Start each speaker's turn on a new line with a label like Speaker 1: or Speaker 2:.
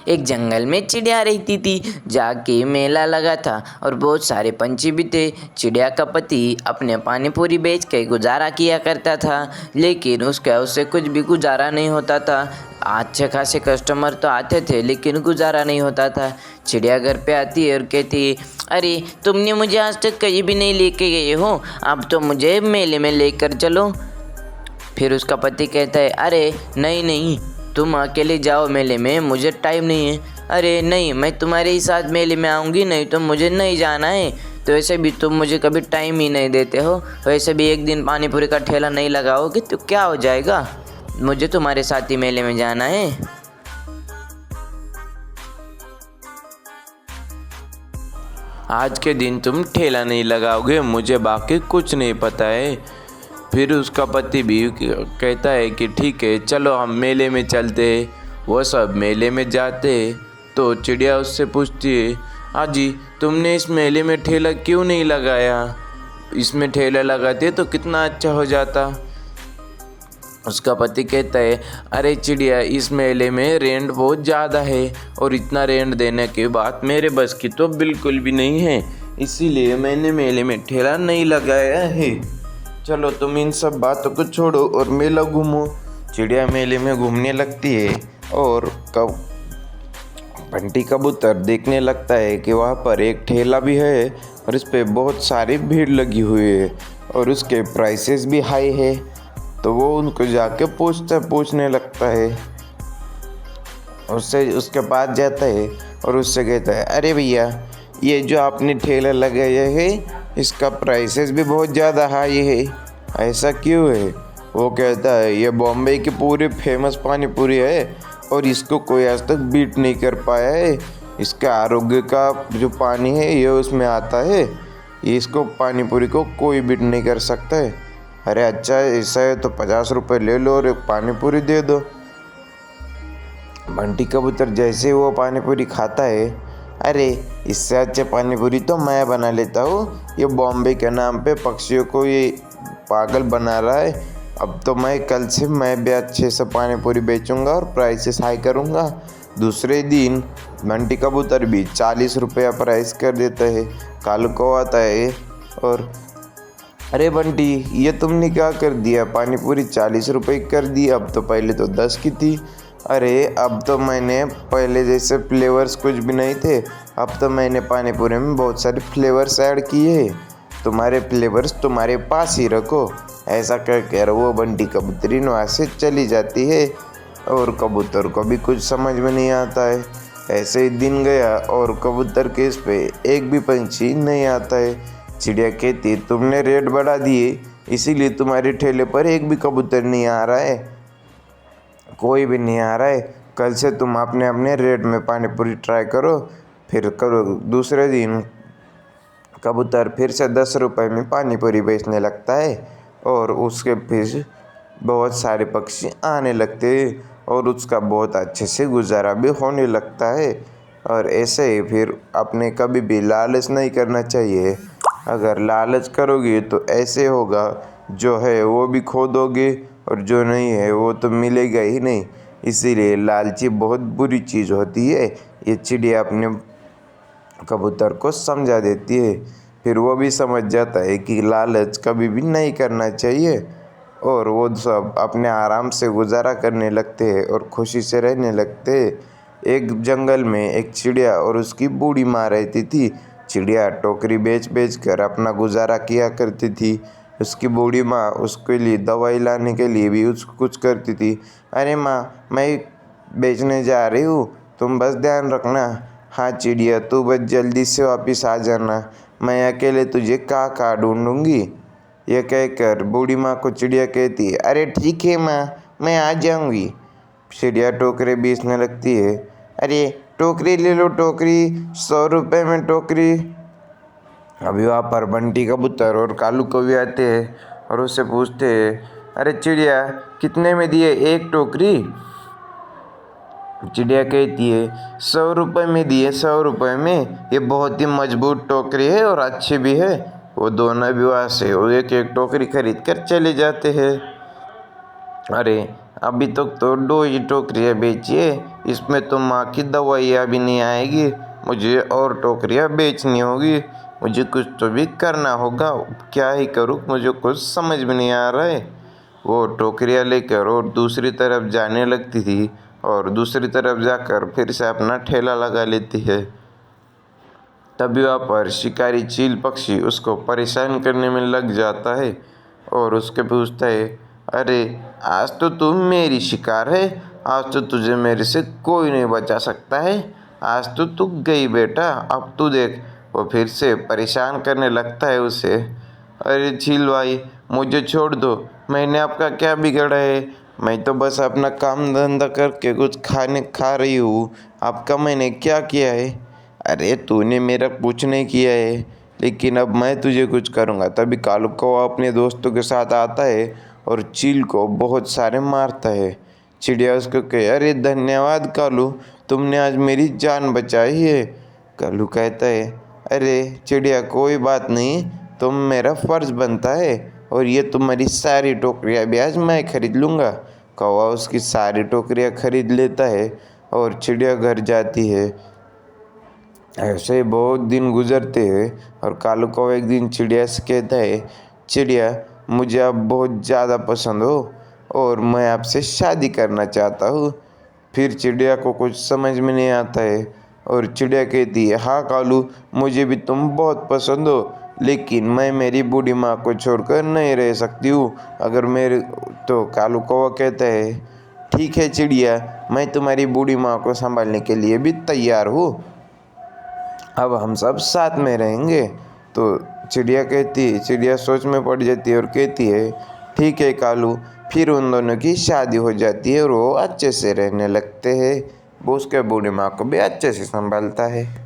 Speaker 1: एक जंगल में चिड़िया रहती थी। जाके मेला लगा था और बहुत सारे पंछी भी थे। चिड़िया का पति अपने पानी पूरी बेच के गुजारा किया करता था, लेकिन उससे कुछ भी गुजारा नहीं होता था। अच्छे खासे कस्टमर तो आते थे, लेकिन गुजारा नहीं होता था। चिड़िया घर पे आती है और कहती है, अरे तुमने मुझे आज तक कहीं भी नहीं लेके गए हो, अब तो मुझे मेले में लेकर चलो। फिर उसका पति कहता है, अरे नहीं नहीं, तुम अकेले जाओ मेले में, मुझे टाइम नहीं है। अरे नहीं, मैं तुम्हारे ही साथ मेले में आऊँगी, नहीं तो मुझे नहीं जाना है। तो वैसे भी तुम मुझे कभी टाइम ही नहीं देते हो, वैसे भी एक दिन पानी पूरी का ठेला नहीं लगाओगे तो क्या हो जाएगा, मुझे तुम्हारे साथ ही मेले में जाना है।
Speaker 2: आज के दिन तुम ठेला नहीं लगाओगे, मुझे बाकी कुछ नहीं पता है। फिर उसका पति भी कहता है कि ठीक है, चलो हम मेले में चलते। वो सब मेले में जाते तो चिड़िया उससे पूछती है, आजी तुमने इस मेले में ठेला क्यों नहीं लगाया, इसमें ठेला लगाते तो कितना अच्छा हो जाता। उसका पति कहता है, अरे चिड़िया, इस मेले में रेंट बहुत ज़्यादा है और इतना रेंट देने के बाद मेरे बस की तो बिल्कुल भी नहीं है, इसीलिए मैंने मेले में ठेला नहीं लगाया है। चलो तुम इन सब बातों को छोड़ो और मेला घूमो। चिड़िया मेले में घूमने लगती है और बंटी कबूतर देखने लगता है कि वहाँ पर एक ठेला भी है और इस पर बहुत सारी भीड़ लगी हुई है और उसके प्राइसेस भी हाई है। तो वो उनको जाके पूछने लगता है, उसके पास जाता है और उससे कहता है, अरे भैया, ये जो आपने ठेला लगाया है इसका प्राइसेस भी बहुत ज़्यादा हाई है, ऐसा क्यों है। वो कहता है, ये बॉम्बे की पूरी फेमस पानी पूरी है और इसको कोई आज तक बीट नहीं कर पाया है। इसका आरोग्य का जो पानी है ये उसमें आता है, इसको पानी पूरी को कोई बीट नहीं कर सकता है। अरे अच्छा, ऐसा है तो 50 रुपये ले लो और एक पानी पूरी दे दो। बंटी कबूतर जैसे ही वो पानी पूरी खाता है, अरे इससे अच्छे पानी पूरी तो मैं बना लेता हूँ, ये बॉम्बे के नाम पे पक्षियों को ये पागल बना रहा है। अब तो कल से मैं भी अच्छे से पानी पूरी बेचूंगा और प्राइसेस हाई करूँगा। दूसरे दिन बंटी कबूतर भी 40 रुपया प्राइस कर देता है। कालू को आता है और, अरे बंटी, ये तुमने क्या कर दिया, पानी पूरी 40 रुपये कर दी, अब तो पहले तो 10 की थी। अरे अब तो मैंने पहले जैसे फ्लेवर्स कुछ भी नहीं थे, अब तो मैंने पानी पूरी में बहुत सारे फ्लेवर्स ऐड किए, तुम्हारे फ्लेवर्स तुम्हारे पास ही रखो। ऐसा कहकर वो बंटी कबूतरी वहाँ से चली जाती है और कबूतर को भी कुछ समझ में नहीं आता है। ऐसे ही दिन गया और कबूतर के इस पे एक भी पंछी नहीं आता है। चिड़िया कहती, तुमने रेट बढ़ा दिए, इसीलिए तुम्हारे ठेले पर एक भी कबूतर नहीं आ रहा है, कोई भी नहीं आ रहा है। कल से तुम अपने अपने रेट में पानी पूरी ट्राई करो। फिर करो। दूसरे दिन कबूतर फिर से 10 रुपये में पानी पूरी बेचने लगता है और उसके फिर बहुत सारे पक्षी आने लगते हैं और उसका बहुत अच्छे से गुजारा भी होने लगता है। और ऐसे ही फिर अपने कभी भी लालच नहीं करना चाहिए। अगर लालच करोगे तो ऐसे होगा, जो है वो भी खो दोगे और जो नहीं है वो तो मिलेगा ही नहीं। इसीलिए लालची बहुत बुरी चीज़ होती है। ये चिड़िया अपने कबूतर को समझा देती है, फिर वो भी समझ जाता है कि लालच कभी भी नहीं करना चाहिए और वो सब अपने आराम से गुजारा करने लगते हैं और खुशी से रहने लगते हैं। एक जंगल में एक चिड़िया और उसकी बूढ़ी माँ रहती थी। चिड़िया टोकरी बेच बेच कर अपना गुजारा किया करती थी। उसकी बूढ़ी माँ उसके लिए दवाई लाने के लिए भी कुछ करती थी। अरे माँ, मैं बेचने जा रही हूँ, तुम बस ध्यान रखना। हाँ चिड़िया, तू बस जल्दी से वापस आ जाना, मैं अकेले तुझे कहाँ ढूंढूंगी। यह कहकर बूढ़ी माँ को चिड़िया कहती है, अरे ठीक है माँ, मैं आ जाऊंगी। चिड़िया टोकरी बेचने लगती है। अरे टोकरी ले लो, टोकरी 100 रुपये में टोकरी। अभी वहाँ पर बंटी कबूतर और कालू कौवे आते हैं और उससे पूछते हैं, अरे चिड़िया, कितने में दिए एक टोकरी। चिड़िया कहती है, 100 रुपये में दिए, 100 रुपये में, ये बहुत ही मजबूत टोकरी है और अच्छी भी है। वो दोनों भी वहाँ से एक एक टोकरी खरीद कर चले जाते हैं। अरे अभी तक तो 2 ही टोकरियाँ बेची है, इसमें तो माँ की दवाइयाँ भी नहीं आएगी। मुझे और टोकरियाँ बेचनी होगी। मुझे कुछ तो भी करना होगा। क्या ही करूँ, मुझे कुछ समझ में नहीं आ रहा है। वो टोकरियाँ लेकर और दूसरी तरफ जाने लगती थी और दूसरी तरफ जाकर फिर से अपना ठेला लगा लेती है। तभी वहाँ पर शिकारी चील पक्षी उसको परेशान करने में लग जाता है और उसके पूछता है, अरे आज तो तुम मेरी शिकार है, आज तो तुझे मेरे से कोई नहीं बचा सकता है। आज तो तू गई बेटा, अब तू देख। वो फिर से परेशान करने लगता है उसे। अरे चील भाई, मुझे छोड़ दो, मैंने आपका क्या बिगाड़ा है? मैं तो बस अपना काम धंधा करके कुछ खाने खा रही हूँ, आपका मैंने क्या किया है? अरे तूने मेरा कुछ नहीं किया है, लेकिन अब मैं तुझे कुछ करूँगा। तभी कालू कौवा अपने दोस्तों के साथ आता है और चील को बहुत सारे मारता है। चिड़िया उसको कहे, अरे धन्यवाद कालू, तुमने आज मेरी जान बचाई है। कालू कहता है, अरे चिड़िया कोई बात नहीं, तुम मेरा फ़र्ज़ बनता है और ये तुम्हारी सारी टोकरियाँ भी आज मैं खरीद लूँगा। कौवा उसकी सारी टोकरियाँ खरीद लेता है और चिड़िया घर जाती है। ऐसे ही बहुत दिन गुजरते हैं और कालू कौवा एक दिन चिड़िया से कहता है, चिड़िया मुझे आप बहुत ज़्यादा पसंद हो और मैं आपसे शादी करना चाहता हूँ। फिर चिड़िया को कुछ समझ में नहीं आता है और चिड़िया कहती है, हाँ कालू, मुझे भी तुम बहुत पसंद हो, लेकिन मैं मेरी बूढ़ी माँ को छोड़कर नहीं रह सकती हूँ। अगर मेरे तो कालू कौवा कहता है, ठीक है चिड़िया, मैं तुम्हारी बूढ़ी माँ को संभालने के लिए भी तैयार हूँ, अब हम सब साथ में रहेंगे। तो चिड़िया सोच में पड़ जाती है और कहती है, ठीक है कालू। फिर उन दोनों की शादी हो जाती है और वो अच्छे से रहने लगते हैं। वो उसके बूढ़ी माँ को भी अच्छे से संभालता है।